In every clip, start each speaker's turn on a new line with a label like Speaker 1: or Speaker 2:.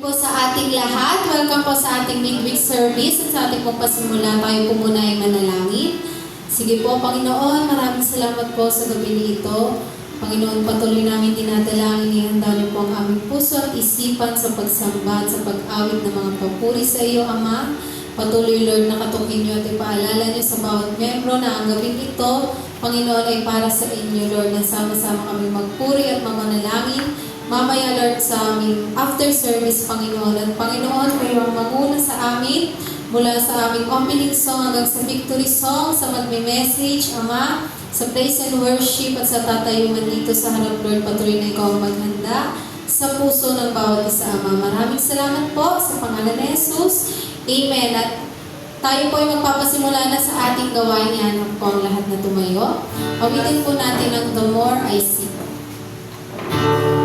Speaker 1: Po sa ating lahat, welcome po sa ating midweek service at sa ating pong pasimula tayo po muna ay manalangin. Sige po, Panginoon, maraming salamat po sa gabi nito. Panginoon, patuloy namin dinadalangin, ihanda niyo po ang aming puso at isipan sa pagsamba at sa pag-awit ng mga papuri sa iyo, Ama. Patuloy, Lord, na katukin niyo at ipaalala niyo sa bawat membro na ang gabing ito, Panginoon, ay para sa inyo, Lord, na sama-sama kami magpuri at mamanalangin. Mamaya, Lord, sa aming after service, Panginoon. At Panginoon, mayroong manguna sa amin mula sa aming opening song hanggang sa victory song, sa magme-message, Ama, sa praise and worship at sa tatayuman dito sa harap, Lord. Patuloy na ikaw ang maghanda sa puso ng bawat isa, Ama. Maraming salamat po sa pangalan ni Jesus. Amen. At tayo po ay magpapasimula na sa ating gawain. Yan po ang lahat na tumayo. Awitin po natin ang The More I See.
Speaker 2: Before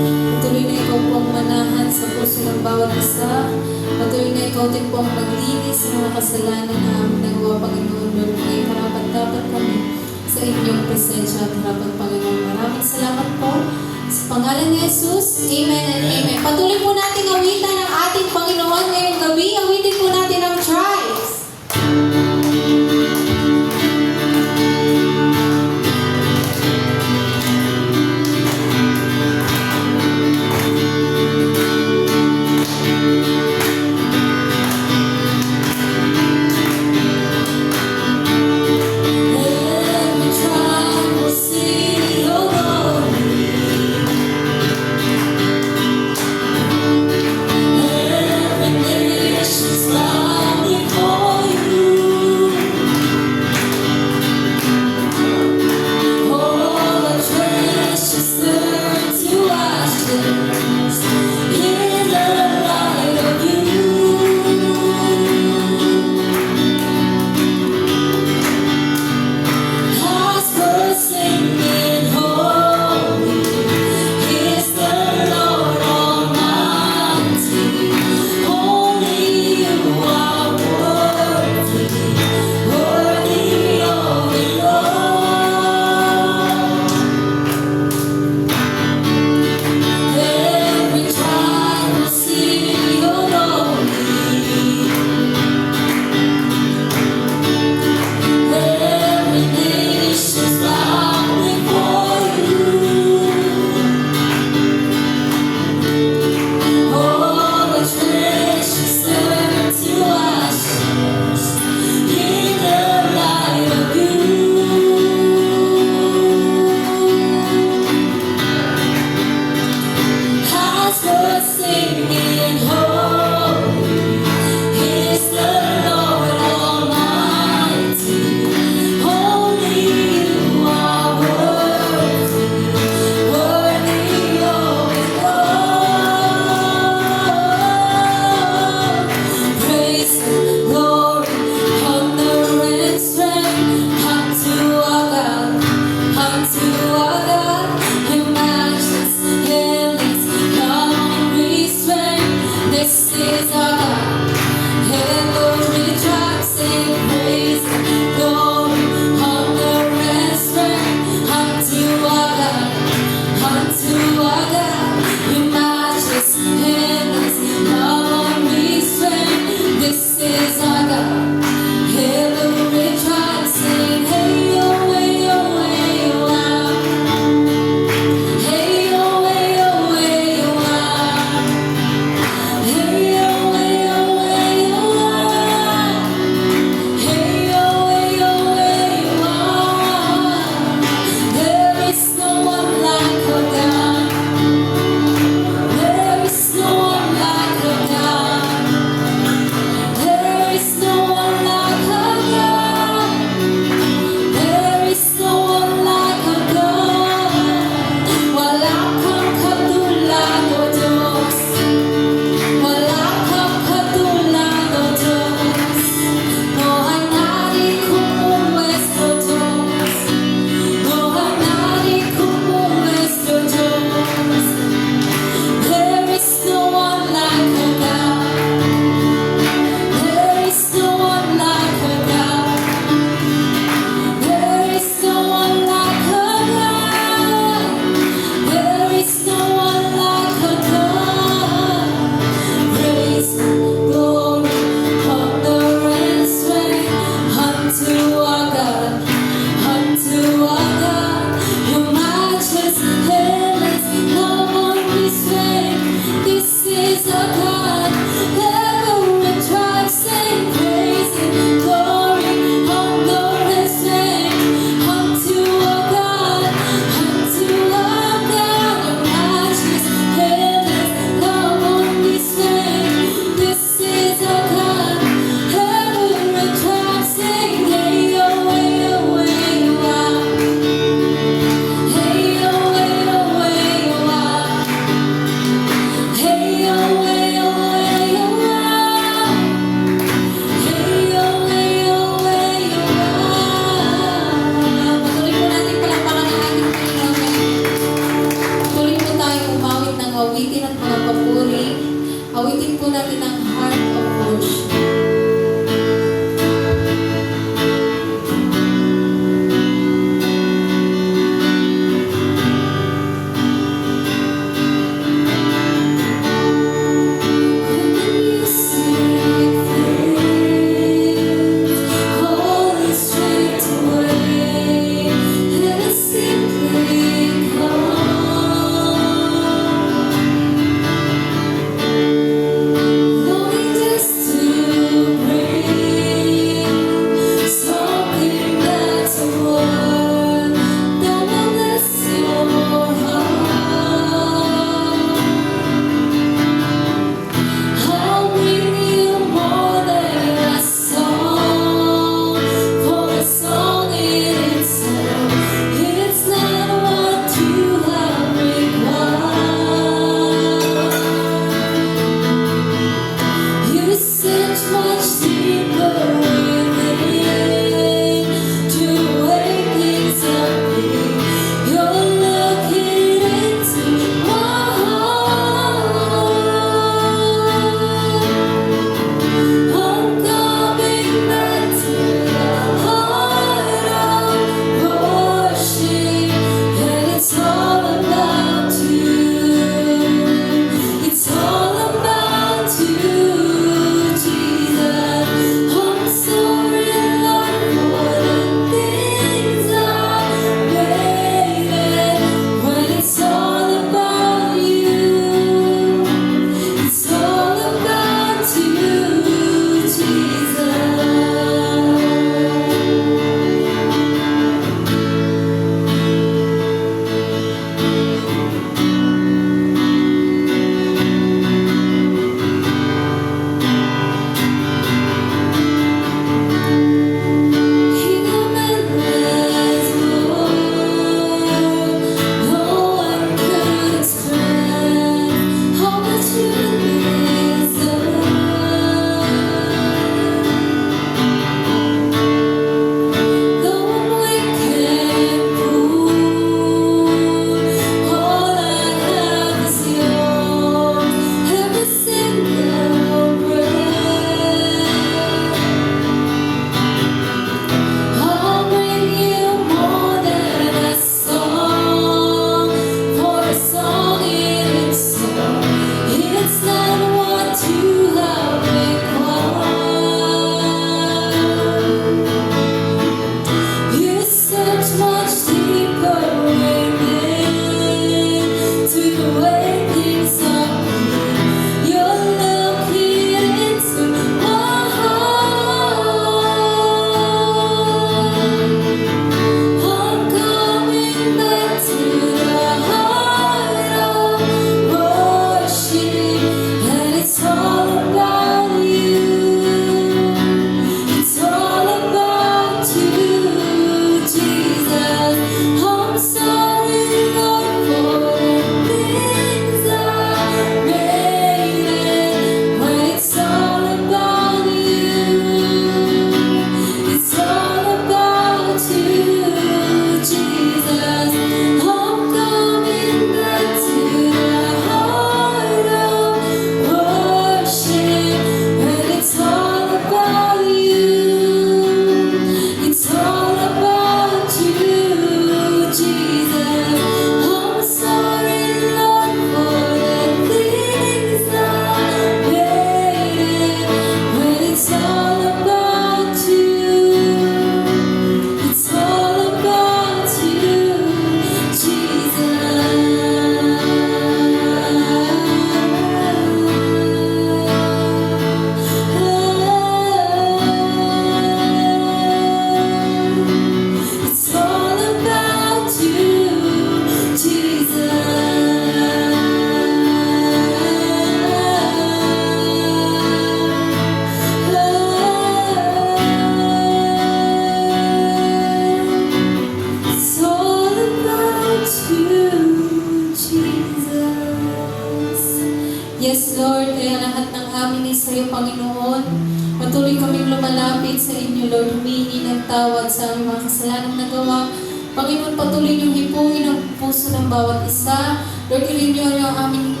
Speaker 1: Lord, kaya lahat ng amin ay sa iyo, Panginoon. Patuloy kaming lumalapit sa inyo, Lord, humingi ng tawad sa aming mga kasalanang nagawa. Panginoon, patuloy niyong hipuin ang puso ng bawat isa. Lord, i-renew niyo ang aming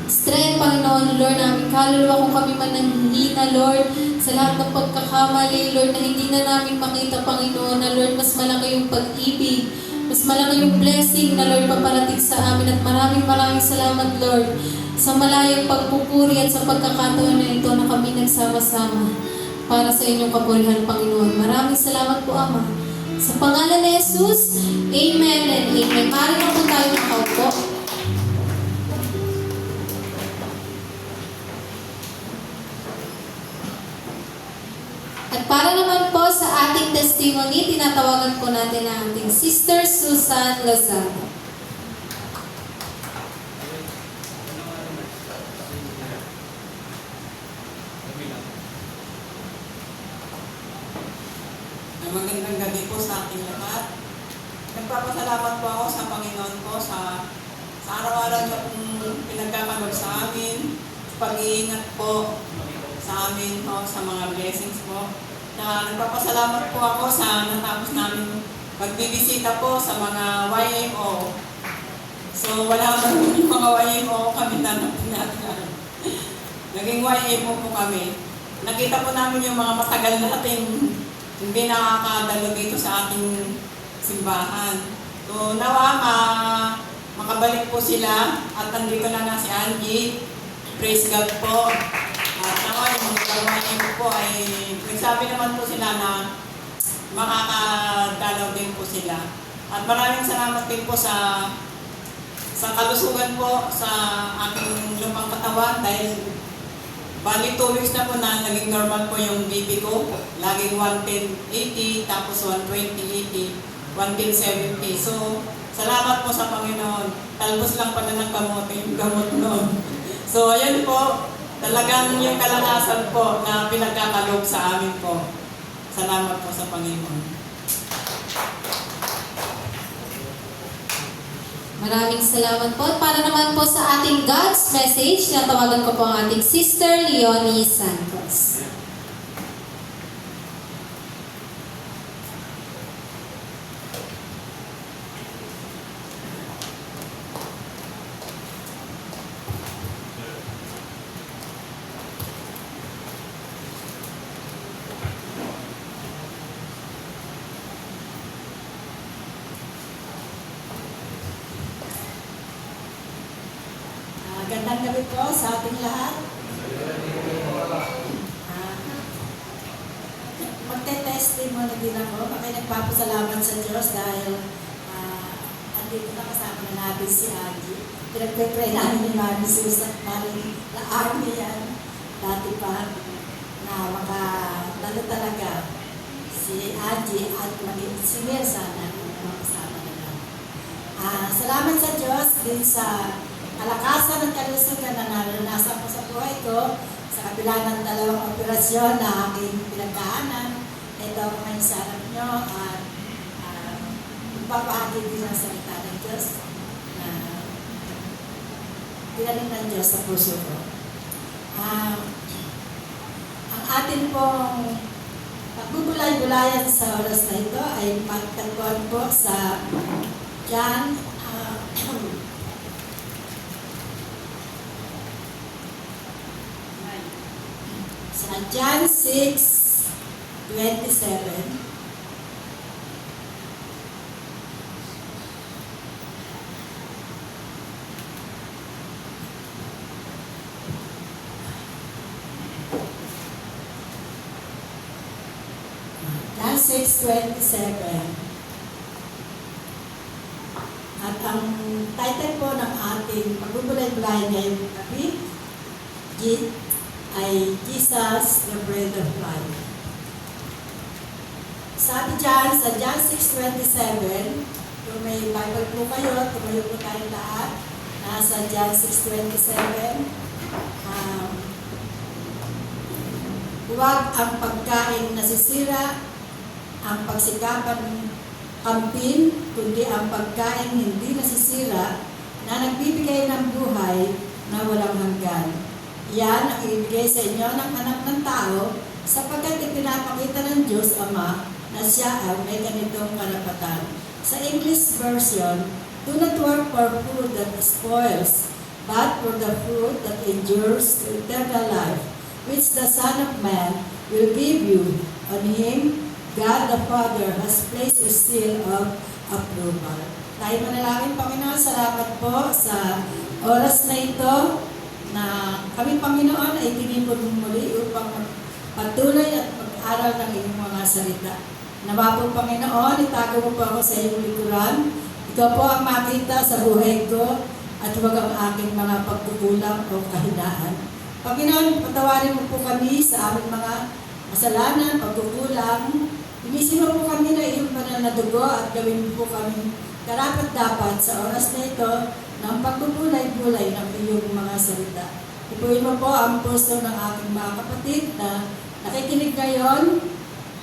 Speaker 1: strength, Panginoon, Lord, aming kaluluwa kung kami man nanghihina, Lord, sa lahat ng pagkakamali, Lord, na hindi na namin makita, Panginoon, na Lord, mas malaki yung pag-ibig, mas malaki yung blessing na Lord paparating sa amin at maraming salamat, Lord, sa malayang pagpupuri at sa pagkakataon na ito na kami nagsama-sama para sa inyong kapurihan, Panginoon. Maraming salamat po, Ama. Sa pangalan ni Jesus, Amen and Amen. Maaari na po tayo makaupo. At para naman po sa ating testimony, tinatawagan po natin ang ating Sister Susan Lozano.
Speaker 2: Magandang gabi po sa ating lahat. Nagpapasalamat po ako sa Panginoon po sa araw-araw niya pong pinagkakalog sa amin, pag-iingat po sa amin po, sa mga blessings po. Nagpapasalamat po ako sa natapos namin pagbibisita po sa mga YMO. So wala ba yung mga YMO kami natin. Naging YMO po kami. Nakita po namin yung mga matagal natin hindi nakakadalo dito sa ating simbahan. So, nawa makabalik po sila at nandito na nga si Angie. Praise God po. At nawa yung mga gawain po ay nagsabi naman po sila na makakadalaw din po sila. At maraming salamat din po sa kalusugan po sa aking lumang katawan dahil bali 2 weeks na po na naging normal po yung BP ko. Laging 110/80, tapos 120/80, 110/70. So, salamat po sa Panginoon. Talbos lang pala ng yung gamot noon. So, ayun po. Talagang yung kalakasan po na pinagkakalog sa amin po. Salamat po sa Panginoon.
Speaker 1: Maraming salamat po. Para naman po sa ating God's message, natawagan ko po ang ating Sister Leonie Santos.
Speaker 3: Magandang gabi po sa ating lahat. Magte-testimony din ako. Bakit nagpapasalamat sa Diyos dahil andito na kasama na natin si Angie. Pinagpe-pray namin ni Mami Susan, Mami na army yan. Dati pa na makadalo talaga si Angie at maging si Mirsa na makasama na namin. Salamat sa Diyos din sa kalakasan at kalusugan na naranasan ko sa buhay ko sa kabila ng 2 operasyon na aking pinagdaanan. Ito ako ngayon sa harap nyo at magpapahagi din ang salita ng Diyos na dinaling ng Diyos sa puso ko. Ang atin pong pagbubulay-bulayan sa oras na ito ay magtagpuan po sa John John 6:27. John 6:27. At ang title po ng ating pagbubulay-bulayan ngayong gabi ay Jesus, the Bread of Life. Sabi dyan sa John 6:27, kung may Bible po kayo, tumayo po tayong lahat. Nasa John 6:27, huwag ang pagkain nasisira, ang pagsikapan kampin, kundi ang pagkain hindi nasisira na nagbibigay ng buhay na walang hanggan. Yan ang ibigay sa inyo ng anak ng tao sapagkat ipinapakita ng Diyos Ama na siya ay may ganitong karapatan. Sa English version, do not work for food that spoils, but for the food that endures to eternal life, which the Son of Man will give you. On Him, God the Father has placed His seal of approval. Tayo manalangin, Panginoon, salamat po sa oras na ito na kami, Panginoon, ay tinipon muli upang patuloy at mag-aral ng iyong mga salita. Nawa po, Panginoon, itago mo po ako sa iyong likuran. Ikaw po ang makita sa buhay ko at huwag ang aking mga pagkukulang o kahinaan. Panginoon, patawarin mo po kami sa aming mga kasalanan, pagkukulang. Imisin mo po kami na iyong banal na dugo at gawin mo po kami karapat-dapat sa oras na ito ng pagbubulay-bulay ng iyong mga salita. Ipuin mo po ang puso ng aking mga kapatid na nakikinig ngayon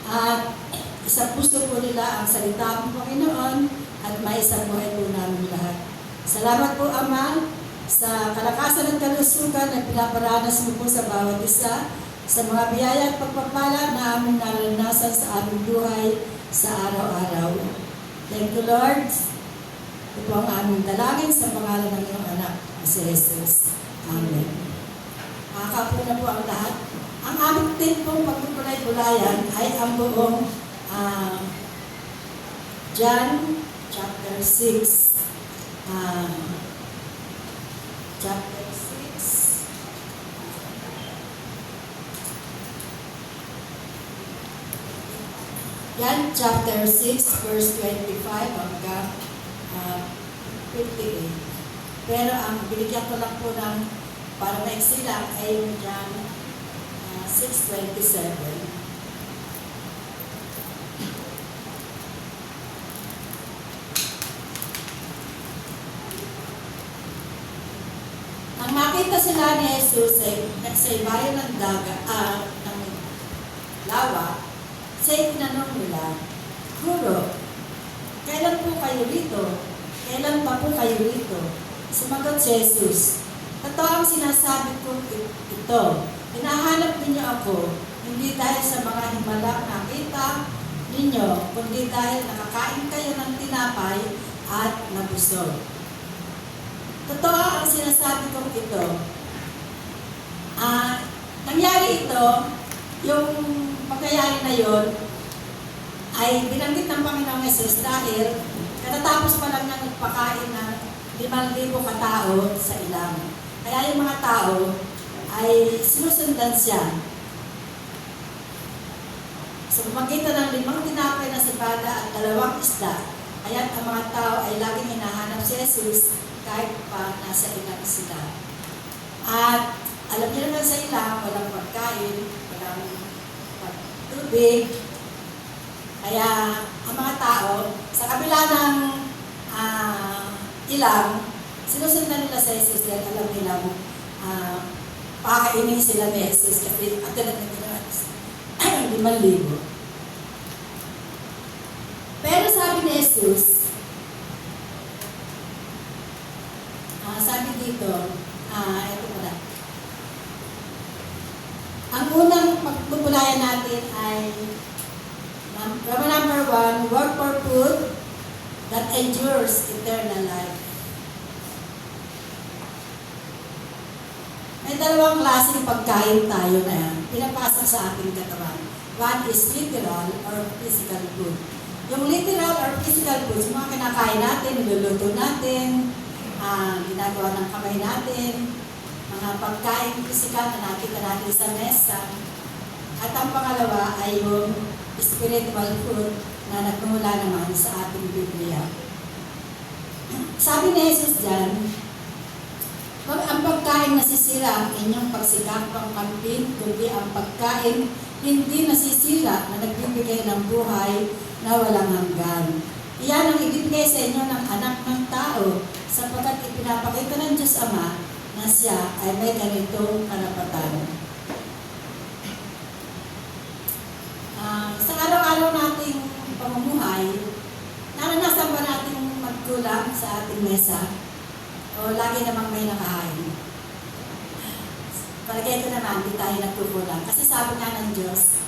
Speaker 3: at isa puso po nila ang salita mo, Panginoon, at maisa buhay po namin lahat. Salamat po, Ama, sa kalakasan at kalusugan na pinaparanas mo po sa bawat isa, sa mga biyaya at pagpapala na aming naranasan sa aming buhay sa araw-araw. Thank you, Lord. Ito po ang aming dalangin sa pangalan ng iyong anak, si Jesus. Amen. Makakapo na po ang lahat. Ang aming din pong pagpupulay-bulayan ay ang buong John chapter 6. Chapter 6. John chapter 6 verse 25 hanggang 58. Pero ang binigyan ko lang po ng para maiksi lang ay yung John 6:27. Nang makita sila ni Jesus ay nagsaybayan ng ng lawa, siya tinanong nila, Guro, kailan po kayo rito? Kailan pa po kayo rito? Sumagot si Jesus, totoo ang sinasabi ko ito. Hinahanap ninyo ako, hindi dahil sa mga himalang nakita ninyo, kundi dahil nakakain kayo ng tinapay at nabusog. Totoo ang sinasabi kong ito. Nangyari ito, yung pangyayari na yon ay binanggit ng Panginoong Jesus dahil katatapos pa lang niya nagpakain ng 5,000 katao sa ilang. Kaya yung mga tao ay sinusundan siya. Sa pamagitan ng 5 tinapay na sibada at 2 isda, kaya't ang mga tao ay laging hinahanap si Jesus kahit pa nasa ilang sila. At alam niyo naman sa ilang, walang pagkain, walang tubig. Kaya ang mga tao, sa kabila ng ilang, sinusundan nila sa Jesus dahil alam nila pakakainin sila ni Jesus kasi at talagang nila 5,000. Pero sabi ni Jesus, sabi dito, ito pala. Ang unang pagpupulayan natin ay number 1, work for food that endures eternal life. May dalawang klaseng pagkain tayo na pinapasok sa ating katawan. One is literal or physical food. Yung literal or physical food, yung mga kinakain natin, niluluto natin, ginagawa ng kamay natin, mga pagkain physical na nakita natin sa mesa. At ang pangalawa ay yung spiritual food na nagmumula naman sa ating Biblia. Sabi ni Jesus dyan, pag ang pagkain nasisira ang inyong pagsikap pangkampin, kundi ang pagkain hindi nasisira na nagbibigay ng buhay na walang hanggan. Iyan ang ibibigay sa inyo ng anak ng tao sapagkat ipinapakita ng Diyos Ama na siya ay may ganitong karapatan. Sa araw-araw nating pamumuhay, naranasan ba nating magkulang sa ating mesa? O lagi namang may nakahain? palagay ko naman, di tayo nagkukulang. Kasi sabi nga ng Diyos,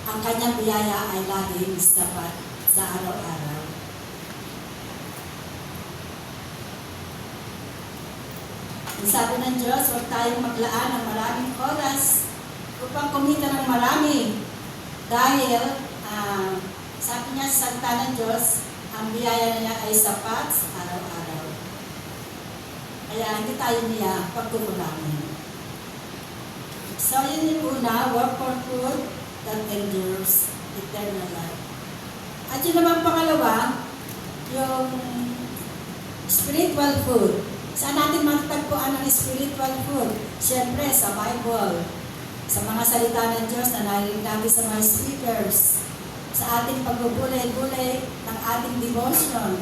Speaker 3: ang kanyang biyaya ay laging sapat sa araw-araw. Ang sabi ng Diyos, huwag tayong maglaan ng maraming oras upang kumita ng marami. Dahil, sabi niya sa salita ng Diyos, ang biyaya niya ay sapat sa araw-araw. Kaya hindi tayo niya pagkukulangin. So, yun yung una, work for food that endures eternal life. At yun naman pangalawa, yung spiritual food. Saan natin matatagpuan ng spiritual food? Siyempre, sa Bible. Sa mga salita ng Diyos na narinig natin sa mga speakers. Sa ating pagbubulay-bulay ng ating devotion.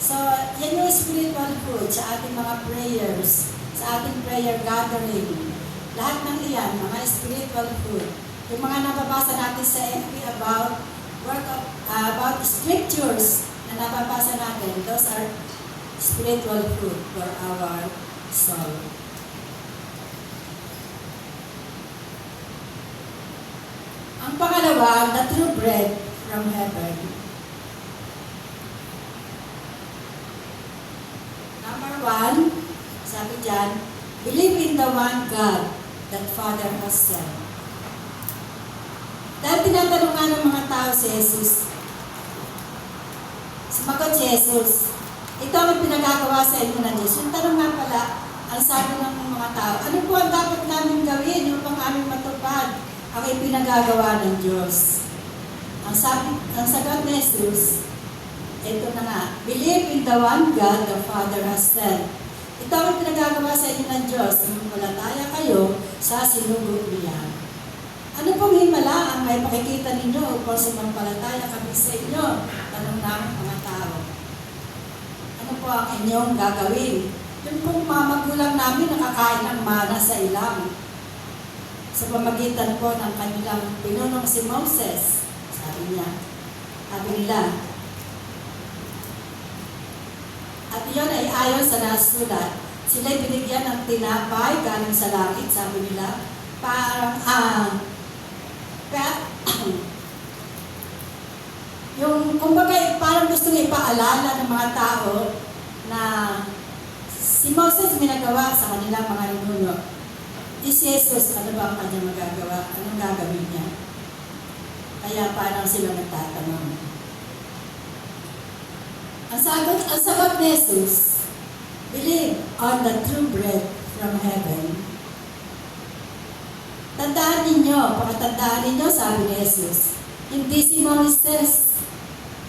Speaker 3: So, yan yung spiritual food sa ating mga prayers, sa ating prayer gathering. Lahat ng iyan, mga spiritual food. Yung mga nababasa natin sa FB about scriptures na nababasa natin, those are spiritual food for our soul. Ang pangalawa, the true bread from heaven. Number one, sabi dyan, believe in the one God that Father has sent. Dahil tinatanong nga ng mga tao si Jesus, sumagot si Jesus, ito ang pinagagawa sa inyo ng Diyos. Yung tanong nga pala, ang sabi ng mga tao, ano po ang dapat namin gawin upang aming matupad ang ipinagagawa ng Diyos? Ang sagot ni Jesus, ito na nga, believe in the one God the Father has sent. Ito ang pinagagawa sa inyo ng Diyos, sumampalataya kayo sa sinugo niya. Ano pong himala ang may pakikita ninyo upang sumampalataya kami sa inyo? Tanong namin mga tao. Ano po ang inyong gagawin? Yung pong mga magulang namin nakakain ng mana sa ilang. Sa pamagitan po ng kanilang pinunong si Moses, sabi nila. At iyon ay ayon sa nasulat. Sila'y binigyan ng tinapay galing sa langit, sabi nila. Yung kumbaga parang gustong ipaalala ng mga tao na si Moses minagawa sa kanilang mga ninuno. Si Jesus, ano ba ang kanyang magagawa? Anong gagawin niya? Kaya parang sila nagtatanong. Ang sagot ni Jesus, believe on the true bread from heaven. Tandaan ninyo, sabi ni Jesus, hindi si Moses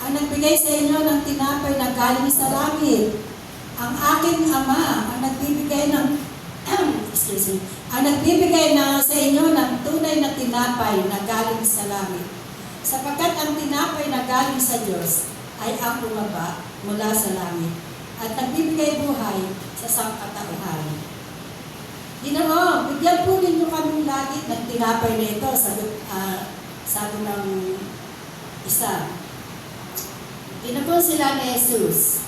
Speaker 3: ang nagbigay sa inyo ng tinapay na galing sa langit. Ang aking Ama ang nagbibigay sa inyo ng tunay na tinapay na galing sa langit. Sapagkat ang tinapay na galing sa Diyos ay ang bumaba mula sa langit at nagbibigay buhay sa sangkatauhan. Ginoo, bigyan po ninyo kami lagi ng tinapay na ito, sabi ng isa. Ginagol sila ni Jesus.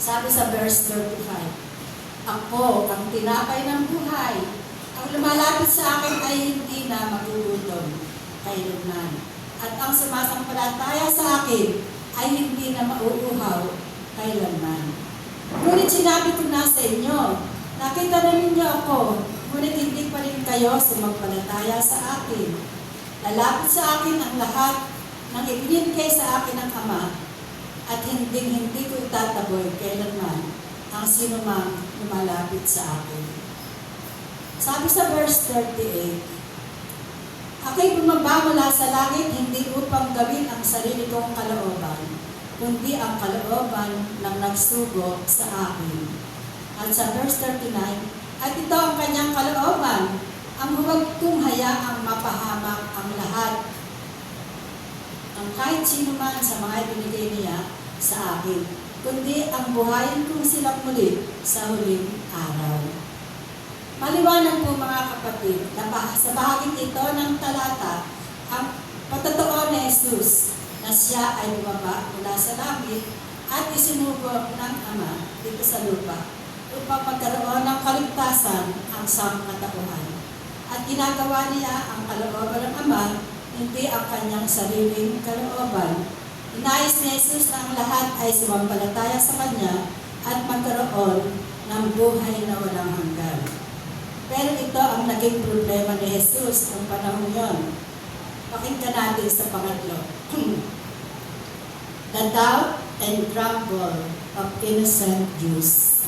Speaker 3: Sabi sa verse 35, ako ang tinapay ng buhay. Ang lumalapit sa akin ay hindi na magugutom kailanman. At ang sumasampalataya sa akin ay hindi na mauuhaw kailanman. Ngunit sinabi ko na sa inyo, nakita na ninyo ako, ngunit hindi pa rin kayo sumampalataya sa akin. Lalapit sa akin ang lahat ng ibinibigay sa akin ng Ama, at hindi ko itataboy kailanman ang sino mang lumalapit sa akin. Sabi sa verse 38, ako'y bumaba mula sa langit hindi upang gawin ang sarili kong kalooban, kundi ang kalooban ng nagsugo sa akin. At sa verse 39, at ito ang kanyang kalooban, ang huwag kong hayaang mapahamak ang lahat, ang kahit sino man sa mga ibinigay niya sa akin, kundi ang buhayin kong silang muli sa huling araw. Maliwanag po mga kapatid, na sa bahaging ito ng talata, ang patotoo ni Jesus na siya ay bumaba mula sa langit at isinugo ng Ama dito sa lupa upang magkaroon ng kaligtasan ang sangkatauhan. At ginagawa niya ang kalooban ng Ama, hindi ang kanyang sariling kalooban. Inayos ni Jesus na ang lahat ay sumampalataya sa Kanya at magkaroon ng buhay na walang hanggan. Pero ito ang naging problema ni Jesus noong panahon yon. Pakinggan natin sa pangatlo. The doubt and grumble of innocent Jews.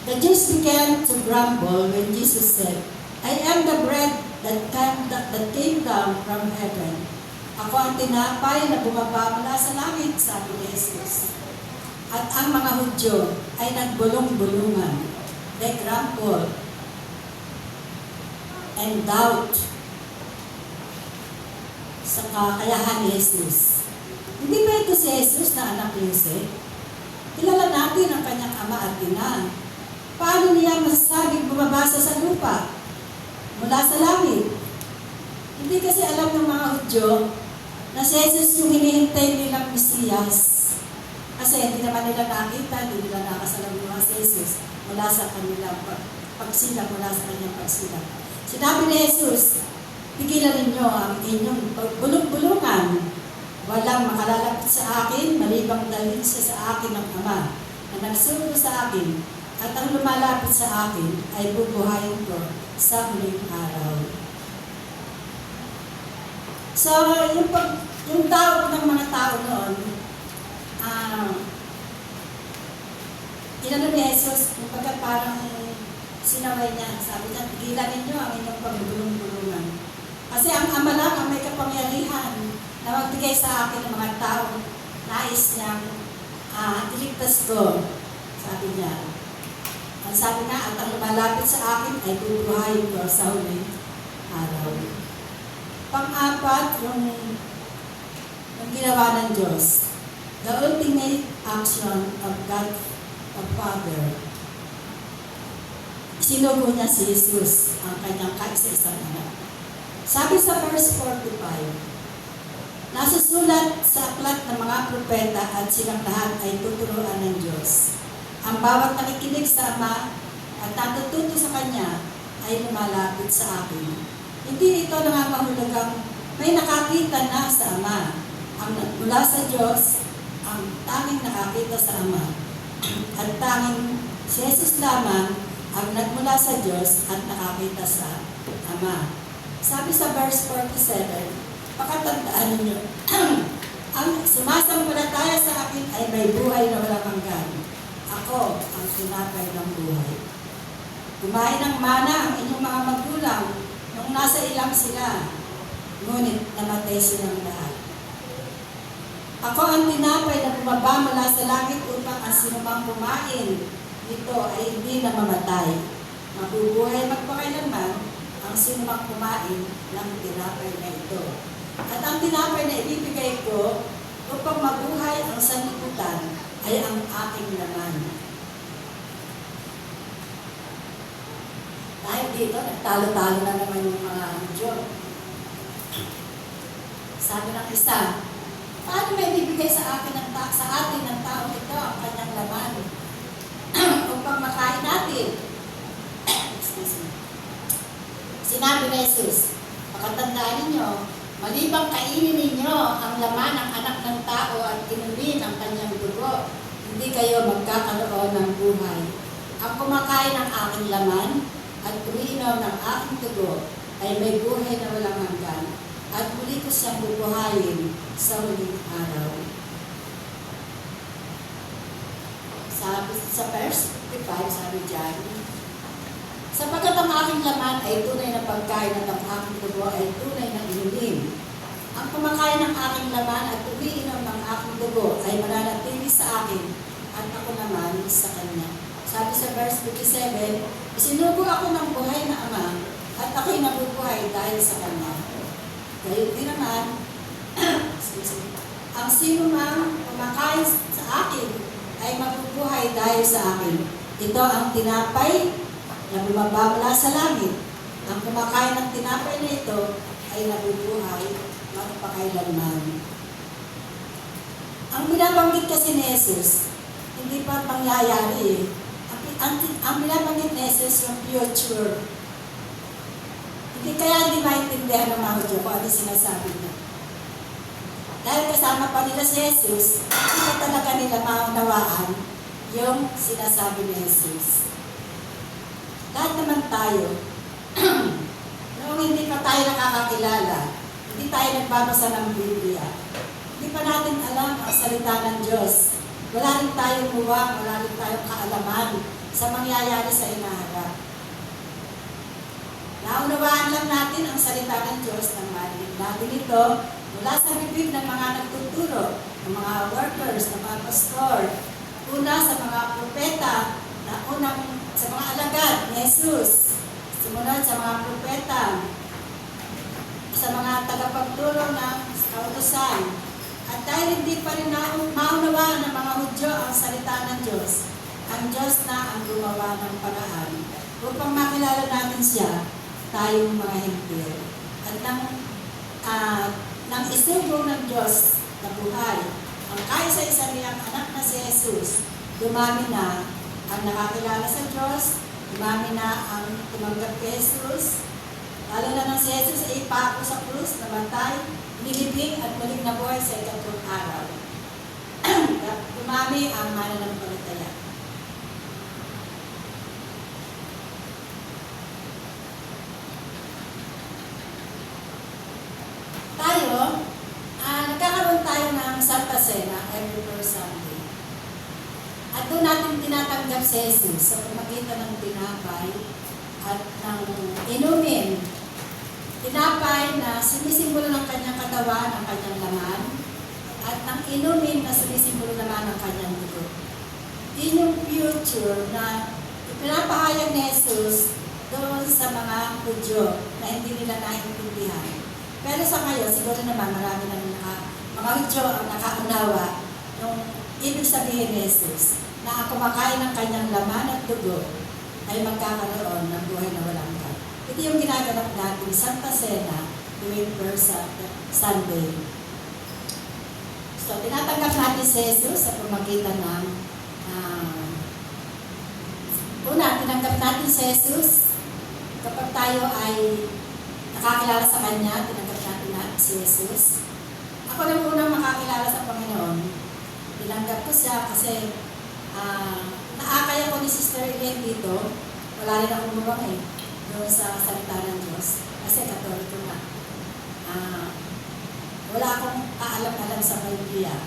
Speaker 3: The Jews began to grumble when Jesus said, I am the bread that came down from heaven. Ako ang tinapay na bumaba mula sa langit, sabi ni Jesus. At ang mga Hudyo ay nagbulong-bulungan. They grumble and doubt sa kakayahan ni Jesus. Hindi ba ito si Jesus na anak ni Jose? Kilala natin ang kanyang ama at ina. Paano niya masasabing bumabasa sa lupa mula sa langit? Hindi kasi alam ng mga Hudyo na si Jesus yung hinihintay nilang Mesiyas. Kasi hindi naman nila nakita, hindi nila nakasalamuha si Jesus mula sa kanilang pagsilap, mula sa kanyang pagsilap. Sinabi ni Jesus, pigilan ninyo ang inyong bulong-bulungan. Walang makalalapit sa akin, malibang dalhin siya sa akin ng Ama na nagsugo sa akin. At ang lumalapit sa akin ay bubuhayin ko sa huling araw. So, yung doubt ng mga tao noon, inano ni Jesus, kumbaga parang sinaway niya, sabi niya, tigilan ninyo ang inyong pagbulong-bulungan. Kasi ang Ama lang ang may kapangyarihan na magbigay sa akin ng mga tao, nais niyang iligtas ko, sabi niya. Ang sabi nga, at ang lumalapit sa akin ay bubuhayin ko sa huling araw. Pang-apat, yung ginawa ng Diyos. The ultimate action of God the Father. Sinugo niya si Jesus, ang kanyang kaisa-isang anak. Sabi sa verse 45, nasusulat sa aklat ng mga propeta at silang lahat ay tuturuan ng Diyos. Ang bawat nakikinig sa Ama at natututo sa Kanya ay lumalapit sa akin. Hindi ito nangangahulugang may nakakita na sa Ama. Ang mula sa Diyos, ang tanging nakakita sa Ama. At tanging si Jesus lamang ang nagmula sa Diyos at nakakita sa Ama. Sabi sa verse 47, pakatandaan ninyo, ang sumasampalataya sa akin ay may buhay na walang hanggan. Ako ang tinapay ng buhay. Kumain ng mana ang inyong mga magulang nung nasa ilang sila, ngunit namatay silang lahat. Ako ang tinapay na bumaba mula sa langit upang ang sinumang kumain nito ay hindi namamatay. Mabubuhay magpakailanman ang sinumang kumain ng tinapay na ito. At ang tinapay na ibibigay ko upang mabuhay ang sanlibutan ay ang aking laman. Dahil dito, nagtalo-talo na naman yung mga Hudyo. Sabi ng isa, paano may bibigay sa atin ng tao ito ang kanyang laman upang makain natin? Excuse me. Sinabi ni Jesus, pakatandaan ninyo, malibang kainin ninyo ang laman ng anak ng tao at inumin ang kanyang dugo, hindi kayo magkakaroon ng buhay. Ang kumakain ng aking laman at umiinom ng aking dugo ay may buhay na walang hanggan at muli ko siyang bubuhayin sa huling araw. Sabi sa verse 55, sabi diyan, sapagkat ang aking laman ay tunay na pagkain at ang aking dugo ay tunay na inumin. Ang kumakain ng aking laman at umiinom ng aking dugo ay mananatili sa akin at ako naman sa kanya. Sabi sa verse 57, isinugo ako ng buhay na Ama at ako'y nabubuhay dahil sa kanya. Gayun din naman, ang sino mang kumakain sa akin ay mabubuhay dahil sa akin. Ito ang tinapay na bumaba mula sa langit. Ang kumakain ng tinapay na ito ay nabubuhay magpakailanman. Ang binabanggit kasi ni Jesus, hindi pa pangyayari eh. Ang binabanggit ni Jesus yung future Hindi maintindihan ng mga Hudyo kung ano sinasabi niya. Dahil kasama pa nila si Jesus, hindi pa talaga nila maunawaan yung sinasabi ni Jesus. Lahat naman tayo, noong hindi pa tayo nakakakilala, hindi tayo nagbabasa ng Biblia, hindi pa natin alam ang salita ng Diyos. Wala rin tayong muwang, wala rin tayong kaalaman sa mangyayari sa inaharap. Naunawaan lang natin ang salita ng Diyos nang marinig natin ito mula sa bibig ng mga nagtuturo, ng mga workers, ng mga pastor, una sa mga propeta, sa mga alagad ni Jesus, sumunod sa mga propeta, sa mga tagapagturo ng kautusan. At dahil hindi pa rin maunawaan ng mga Hudyo ang salita ng Diyos, ang Diyos na ang gumawa ng paraan upang makilala natin siya, tayong mga Hentil. At nang isugo ng Diyos na buhay, ang kaisa-isa niyang anak na si Jesus, dumami na ang nakakilala sa Diyos, dumami na ang tumanggap kay Jesus, lalo na nang si Jesus ay ipako sa krus, namatay, nilibing at muling nabuhay sa ikatlong araw. Dumami ang mananampalataya. Nagkakaroon tayo ng Santa Cena every first Sunday. At doon natin tinatanggap si Jesus sa pamagitan ng tinapay at ng inumin. Tinapay na sumisimbolo ng kanyang katawan, ang kanyang laman, at ng inumin na sumisimbolo naman ang kanyang dugo. Yun yung future na ipinapahayag ni Jesus doon sa mga Hudyo na hindi nila naiintindihan. Pero sa ngayon, siguro naman marami na mga Hudyo ang nakaunawa yung ibig sabihin ni Jesus na ang kumakain ng kanyang laman at dugo ay magkakaroon ng buhay na walang hanggan. Ito yung ginaganap natin Santa Cena tuwing first Sunday. So, tinatanggap natin si Jesus sa pamagitan ng una, tinanggap natin si Jesus kapag tayo ay nakakilala sa Kanya, tinanggap natin si Jesus. Ako lang unang makakilala sa Panginoon. Tinanggap ko siya kasi naakay ako ni Sister Elaine dito. Wala rin akong muwang doon sa salita ng Diyos. Kasi Katoliko na. Wala akong kaalam-alam sa Biblia.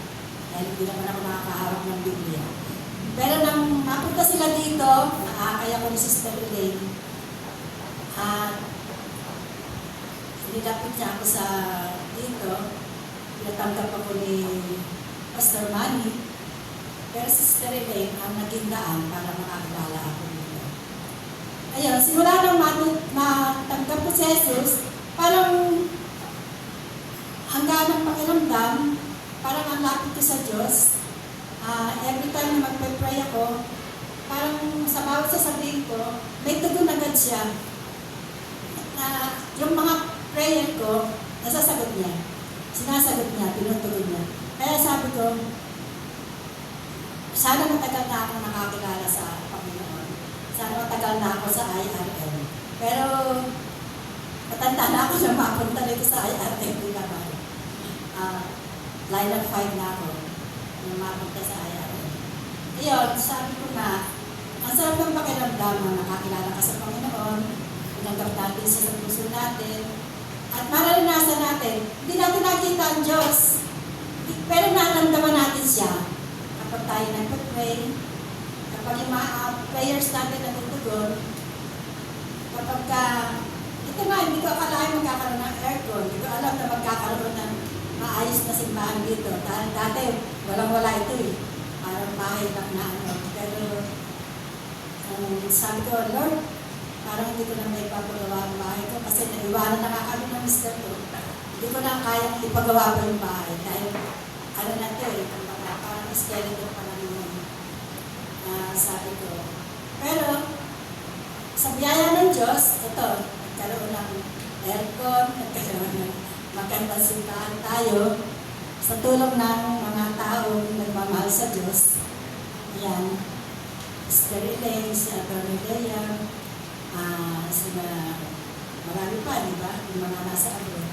Speaker 3: Dahil hindi naman ako nakakaharap ng Biblia. Pero nang napunta sila dito, naakay ako ni Sister Elaine. Nilapit niya ako sa dito, pinatanggap ako ni Pastor Manny, pero si Sister Elaine ang naging daan para makakilala ako dito. Ayun, simula nang matanggap ko si Jesus, parang hanggang ng pakiramdam, parang ang lapit ko sa Diyos. Every time na magpe-pray ako, parang sa bawat sasabihin ko, may tugon agad siya. Yung mga prayer ko, nasasagot niya. Sinasagot niya, tinutugon niya. Kaya sabi ko, sana matagal na ako nakakilala sa Panginoon. Sana matagal na ako sa IRM. Pero, matanda na ako na mapunta dito sa IRM. Hindi naman. Line of 5 na ako na mapunta sa IRM. Iyon, sabi ko na, ang sarap ng pakiramdam na nakakilala ka sa Panginoon, tinanggap natin siya sa puso natin, at mararanasan natin, hindi natin nakita ang Diyos. Pero naramdaman natin siya kapag tayo nagpa-pray, kapag yung mga prayers natin natutugon, kapag ito nga, hindi ko akalain magkakaroon ng aircon, hindi ko alam na magkakaroon ng maayos na simbahan dito. Dahil dati, walang-wala ito parang bahay lang na Pero, sabi ko, Lord, parang hindi ko na may ipapagawa ang bahay ko kasi naiwanan na nga kami ng mister ko. Hindi ko na kayang ipagawa pa yung bahay dahil na ito parang skeleton pa lang yun. Sabi ko. Pero, sa biyaya ng Diyos, ito, nagkaroon ng aircon, nagkaroon ng magandang simbahan tayo sa tulong ng mga taong nagmamahal sa Diyos. Ayan. Sister Elaine, si Atty. Lea, sila marami pa, di ba? Yung mga nasa abroad.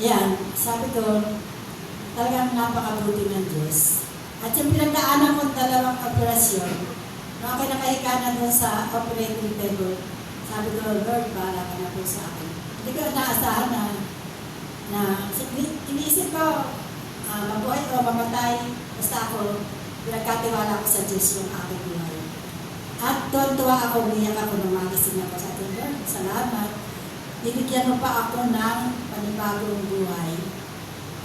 Speaker 3: Yan, sabi ko, talagang napakabuti ng Diyos. At yung pinagdaanan kong 2 operasyon, nung ako'y nakahiga na doon sa operating table, sabi ko, Lord, bahala ka na po sa akin. Hindi ko naasahan na iniisip ko, mabuhay o mamatay, basta ako, pinagkatiwala ko sa Diyos yung aking buhay. At tuwa ako, umiyak ako nung magising ako sa ating Lord. Salamat. Binigyan mo pa ako ng panibagong buhay.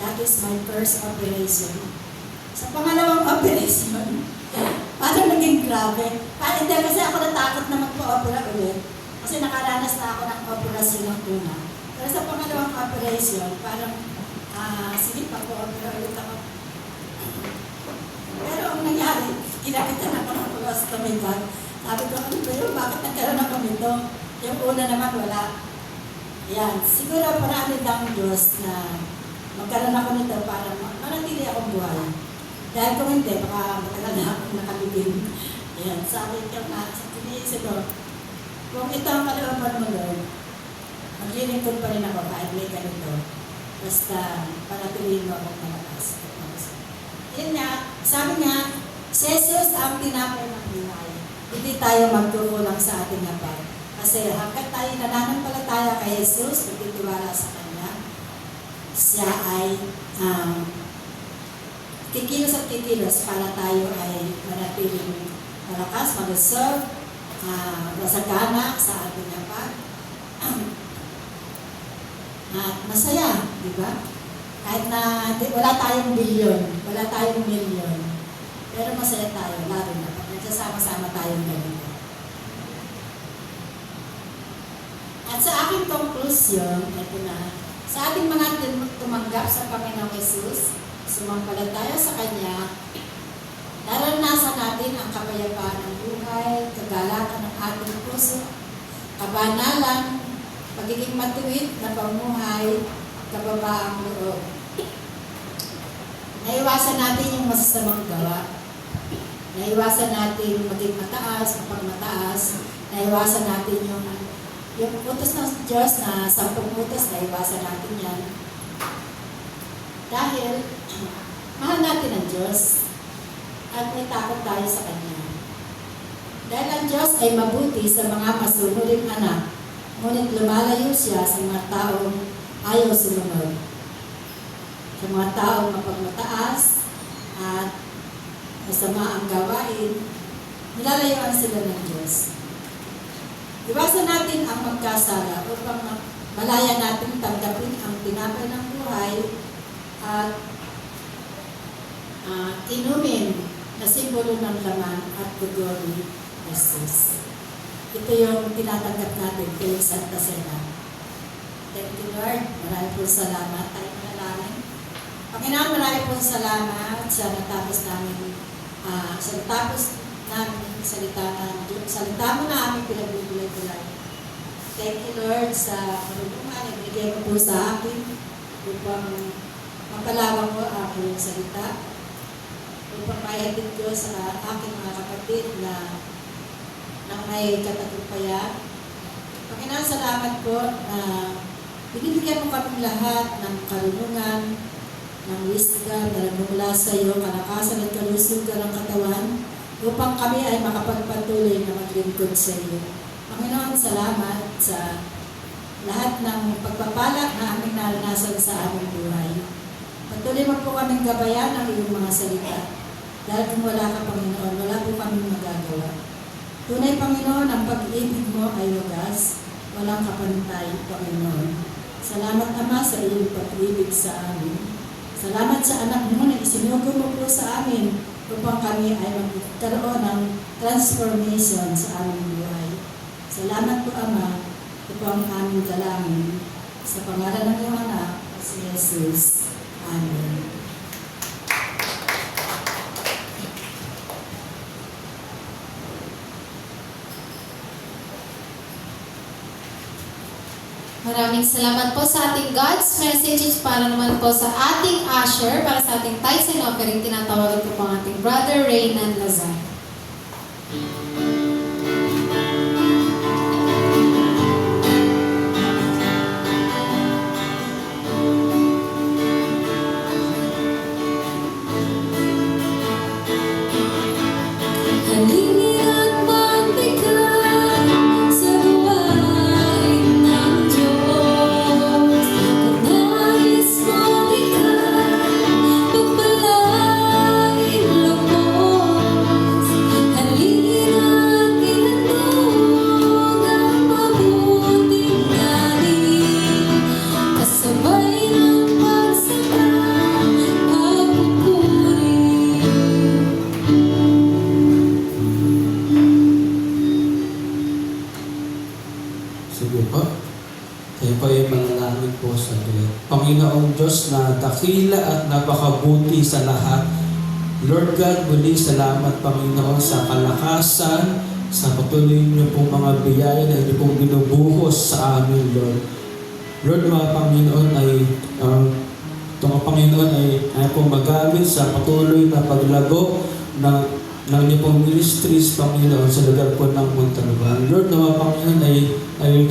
Speaker 3: That is my first operation. Sa pangalawang operation, parang naging grabe. Hindi kasi ako natakot na magpa-opera ulit. Kasi nakaranas na ako ng operasyon ng una. Pero sa pangalawang operation, parang, sige, pagpa-opera ulit ako. Pero ang nangyari, kinakitan ako ng colostomy bag. Sabi ko, ano ba yun? Bakit nagkaroon ako nito? Yung una naman, wala. Yan, siguro paraan ng Diyos na magkaroon ako nito para manatili akong buhay. Dahil kung hindi, baka matagal na akong nakalibing. Yan, sabi ko na, iniisip ko, kung ito ang kalooban mo, Lord, maglilingkod pa rin ako kahit may ganito. Basta, panatilihin mo akong malakas. Yan nga, sabi nga, si Jesus ang tinapay ng buhay. Hindi tayo magkukulang sa ating hapag. Kasi hanggat tayo nananampalataya kay Jesus, nagtitiwala sa Kanya, siya ay kikilos at kikilos para tayo ay manatiling malakas, mag-serve, masagana sa ating hapag. At masaya, di ba? Kahit na wala tayong bilyon, wala tayong milyon, pero masaya tayo, lalo na pag nagsasama-sama tayong ganito. At sa aking conclusion, ito na, sa ating mga tumanggap sa Panginoong Jesus, sumampalataya sa Kanya, naranasan natin ang kapayapaan ng buhay, kagalakan ng ating puso, kabanalan, pagiging matuwid na pamuhay, kababaang loob. Naiwasan natin yung masasamang gawa. Naiwasan natin maging mataas, kapag mataas. Naiwasan natin yung utos ng Diyos na 10 utos, naiwasan natin yan. Dahil, mahal natin ang Diyos at may takot tayo sa Kanya. Dahil ang Diyos ay mabuti sa mga masunuring anak, ngunit lumalayo siya sa mga taong ayaw sumunod. Sa mga taong mapagmataas at masama ang gawain, nilalayuan sila ng Diyos. Iwasan natin ang magkasala upang malaya natin tanggapin ang tinapay ng buhay at inumin na simbolo ng laman at dugo ni Jesus. Ito yung tinatanggap natin kay Santa Cena. Thank you, Lord. Maraming po salamat. Tayo manalangin. Panginoon, maraming po salamat sa natapos namin salita mo na aming pinagbubulay-bulay. Thank you, Lord, sa marunungan na binigay mo po sa akin upang mapalawak mo ang aking salita, upang maihatid ko sa aking mga kapatid na may katagumpayan. Panginoon, salamat po na binibigyan mo kami lahat ng karunungan, ng wisdom na nagmumula sa iyo, kalakasan at kalusugan ng katawan, upang kami ay makapagpatuloy na maglingkod sa iyo. Panginoon, salamat sa lahat ng pagpapala na aming naranasan sa aming buhay. Patuloy mo po kaming gabayan ng iyong mga salita. Dahil kung wala ka, Panginoon, wala po kaming magagawa. Tunay, Panginoon, ang pag-ibig mo ay wagas, walang kapantay, Panginoon. Salamat, Ama, sa iyong pag-ibig sa amin. Salamat sa anak mo na isinugo mo po sa amin upang kami ay magkaroon ng transformation sa aming buhay. Salamat po, Ama. Ito po ang aming dalangin. Sa pangalan ng iyong anak, si Jesus. Amen.
Speaker 1: Maraming salamat po sa ating God's messages para naman po sa ating usher, para sa ating tithes and offering. Tinatawagan po ang ating Brother Reynan Lazar.
Speaker 4: Panginoong Diyos na dakila at napakabuti sa lahat. Lord God, muli salamat Panginoon sa kalakasan, sa patuloy niyo pong mga biyaya na niyo pong binubuhos sa amin, Lord. Lord, mga Panginoon itong mga Panginoon ay pong magamit sa patuloy na paglago ng niyo pong ministries, Panginoon, sa lugar po ng Montalban. Lord, na mga Panginoon ay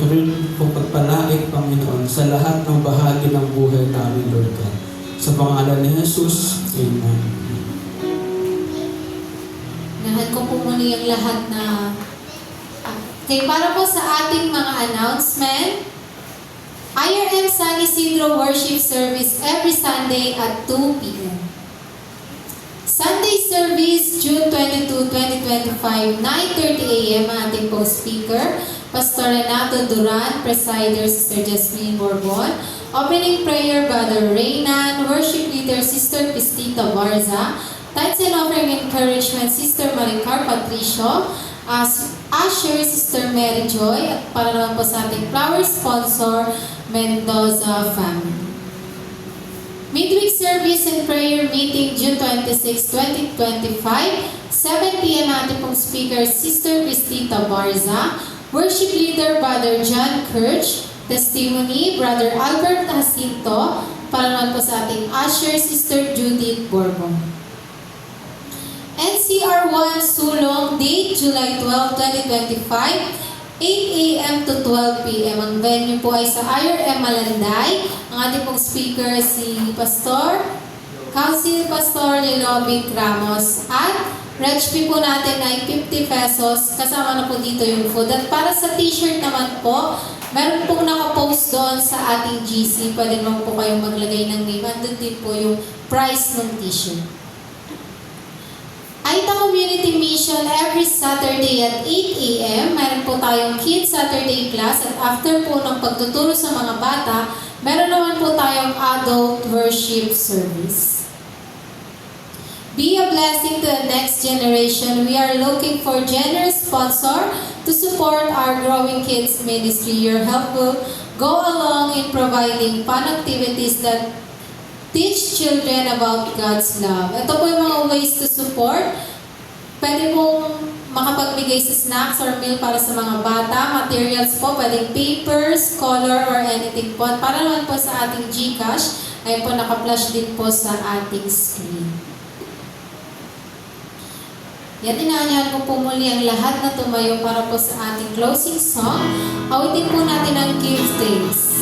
Speaker 4: rin pong pagpalain, Panginoon, sa lahat ng bahagi ng buhay namin, Lord God. Sa pangalan ni Jesus, Amen.
Speaker 1: Lahat ko po muli ang lahat na para po sa ating mga announcement, IRM San Isidro Worship Service every Sunday at 2 p.m. Sunday service, June 22, 2025, 9:30 a.m. ang ating po-speaker, Pastor Renato Duran, Presider, Sister Jasmine Borbon, Opening Prayer, Brother Reynan, Worship Leader, Sister Pistita Barza, Tithes and Offering Encouragement, Sister Maricar Patricio, Usher, Sister Mary Joy, at para naman po sa ating flower sponsor, Mendoza Family. Midweek service and prayer meeting, June 26, 2025, 7 p.m. ating pong speaker, Sister Pistita Barza, Worship Leader, Brother John Kirch, Testimony, Brother Albert Jacinto, para naman po sa ating Usher, Sister Judith Borbon. NCR1 Sulong, date July 12, 2025, 8 a.m. to 12 p.m. Ang venue po ay sa IRM Malanday. Ang ating pong speaker si Council Pastor Lilovic Ramos. At reg fee po natin ay 50 pesos. Kasama na po dito yung food. At para sa t-shirt naman po, meron pong nakapost doon sa ating GC. Pwede naman po kayong maglagay ng name. Andun din po yung price ng t-shirt. Aita Community Mission every Saturday at 8 a.m. Meron po tayong Kids Saturday class at after po ng pagtuturo sa mga bata, meron naman po tayong Adult Worship Service. Be a blessing to the next generation. We are looking for generous sponsor to support our growing kids ministry. Your help will go along in providing fun activities that teach children about God's love. Ito po yung mga ways to support. Pwede pong makapagbigay sa snacks or meal para sa mga bata. Materials po, pwedeng papers, color, or anything po. Para naman po sa ating GCash, ay po naka-flash din po sa ating screen. Yan, inaanyahan ko po muli ang lahat na tumayo para po sa ating closing song. Awitin po natin ang Give Thanks.